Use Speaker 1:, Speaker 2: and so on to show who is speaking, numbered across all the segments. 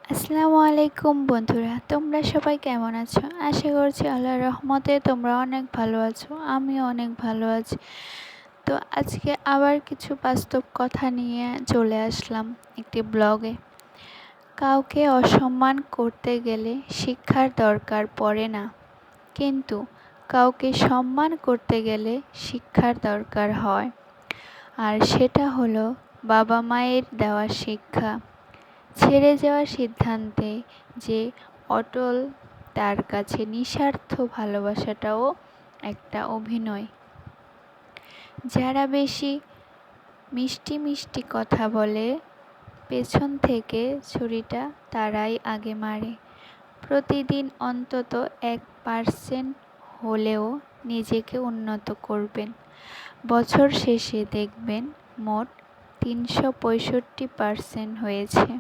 Speaker 1: আসসালামু আলাইকুম বন্ধুরা, তোমরা সবাই কেমন আছো? আশা করছি আল্লাহর রহমতে তোমরা অনেক ভালো আছো। আমিও অনেক ভালো আছি। তো আজকে আবার কিছু বাস্তব কথা নিয়ে চলে আসলাম একটি ব্লগে। কাউকে অসম্মান করতে গেলে শিক্ষার দরকার পড়ে না, কিন্তু কাউকে সম্মান করতে গেলে শিক্ষার দরকার হয়। আর সেটা হলো বাবা মায়ের দেওয়া শিক্ষা। ছেড়ে যাওয়ার সিদ্ধান্তে যে অটল, তার কাছে নিঃস্বার্থ ভালোবাসাটাও একটা অভিনয়। যারা বেশি মিষ্টি মিষ্টি কথা বলে, পেছন থেকে ছুরিটা তারাই আগে মারে। প্রতিদিন অন্তত 1% হলেও নিজেকে উন্নত করবেন। বছর শেষে দেখবেন মোট 365% হয়েছে।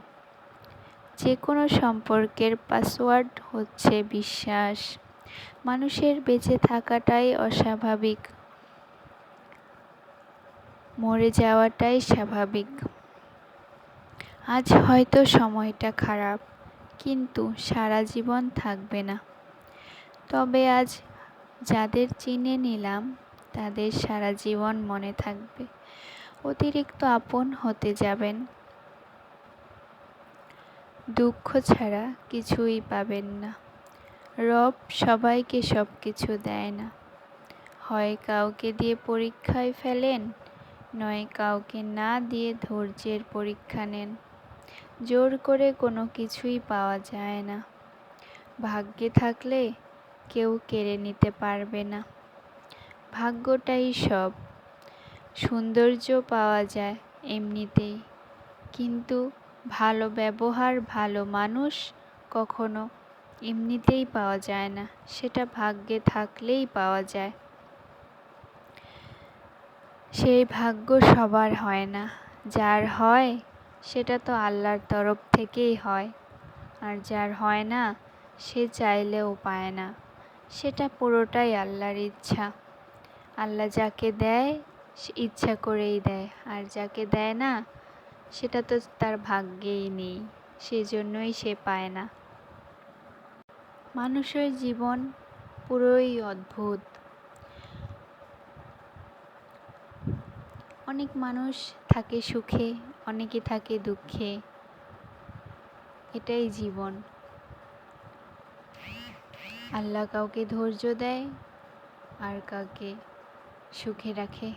Speaker 1: যে কোনো সম্পর্কের পাসওয়ার্ড হচ্ছে বিশ্বাস। মানুষের বেঁচে থাকাটাই অস্বাভাবিক, মরে যাওয়াটাই স্বাভাবিক। আজ হয়তো সময়টা খারাপ, কিন্তু সারা জীবন থাকবে না। তবে আজ যাদের চিনে নিলাম, তাদের সারা জীবন মনে থাকবে। অতিরিক্ত আপন হতে যাবেন, দুঃখ ছাড়া কিছুই পাবেন না। রব সবাইকে সব কিছু দেয় না। হয় কাউকে দিয়ে পরীক্ষায় ফেলেন, নয় কাউকে না দিয়ে ধৈর্যের পরীক্ষা নেন। জোর করে কোনো কিছুই পাওয়া যায় না। ভাগ্যে থাকলে কেউ কেড়ে নিতে পারবে না। ভাগ্যটাই সব। সৌন্দর্য পাওয়া যায় এমনিতেই, কিন্তু ভালো ব্যবহার, ভালো মানুষ কখনো এমনিতেই পাওয়া যায় না, সেটা ভাগ্যে থাকলেই পাওয়া যায়। সেই ভাগ্য সবার হয় না, যার হয় সেটা তো আল্লাহর তরফ থেকেই হয়। আর যার হয় না, সে চাইলেও পায় না। সেটা পুরোটাই আল্লাহর ইচ্ছা। আল্লাহ যাকে দেয় সে ইচ্ছা করেই দেয়, আর যাকে দেয় না সেটা তো তার ভাগ্যেই নেই, সেজন্যই সে পায় না। মানুষের জীবন পুরোই অদ্ভুত। অনেক মানুষ থাকে সুখে, অনেকে থাকে দুঃখে। এটাই জীবন। আল্লাহ কাউকে ধৈর্য দেয়, আর কাউকে সুখে রাখে।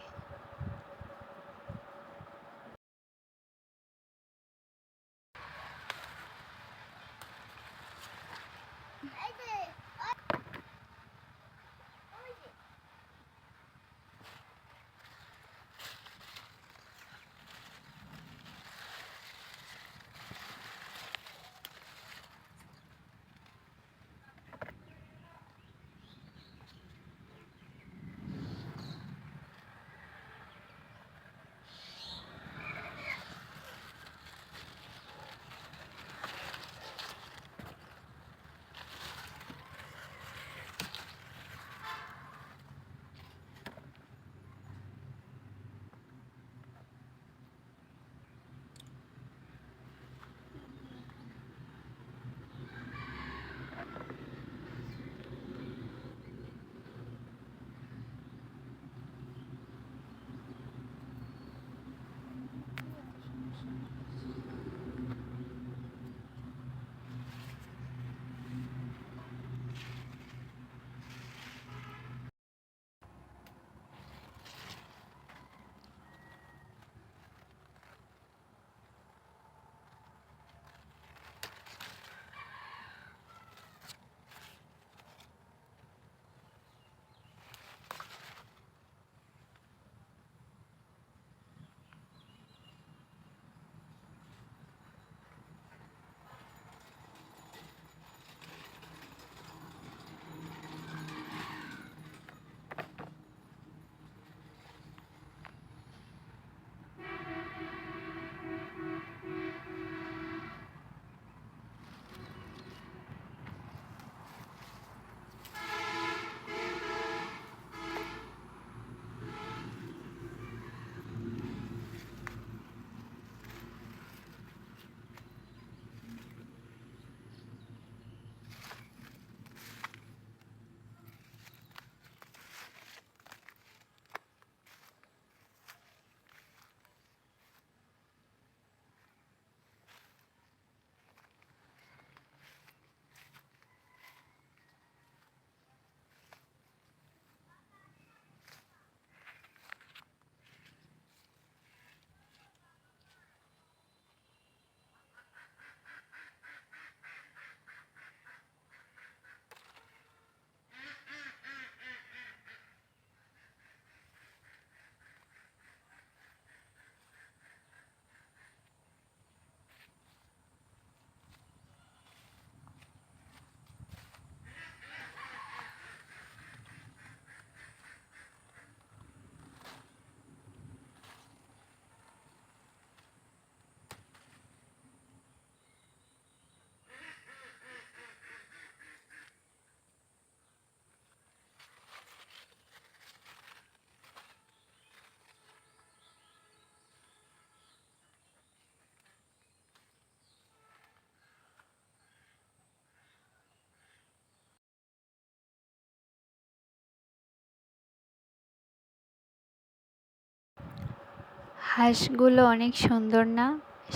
Speaker 1: হাঁসগুলো অনেক সুন্দর না?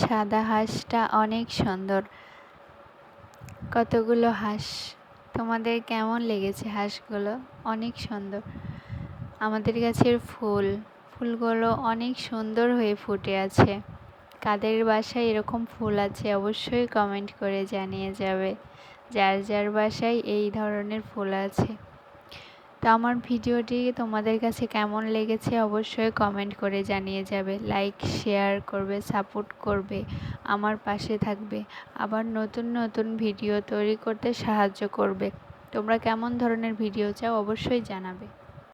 Speaker 1: সাদা হাঁসটা অনেক সুন্দর। কতগুলো হাঁস, তোমাদের কেমন লেগেছে হাঁসগুলো? অনেক সুন্দর। আমাদের গাছের ফুলগুলো অনেক সুন্দর হয়ে ফুটে আছে। কাদের বাসায় এরকম ফুল আছে অবশ্যই কমেন্ট করে জানিয়ে যাবে, যার যার বাসায় এই ধরনের ফুল আছে। তো আমার ভিডিওটি তোমাদের কাছে কেমন লেগেছে অবশ্যই কমেন্ট করে জানিয়ে যাবে, লাইক শেয়ার করবে, সাপোর্ট করবে, আমার পাশে থাকবে, আবার নতুন নতুন ভিডিও তৈরি করতে সাহায্য করবে। তোমরা কেমন ধরনের ভিডিও চাও অবশ্যই জানাবে।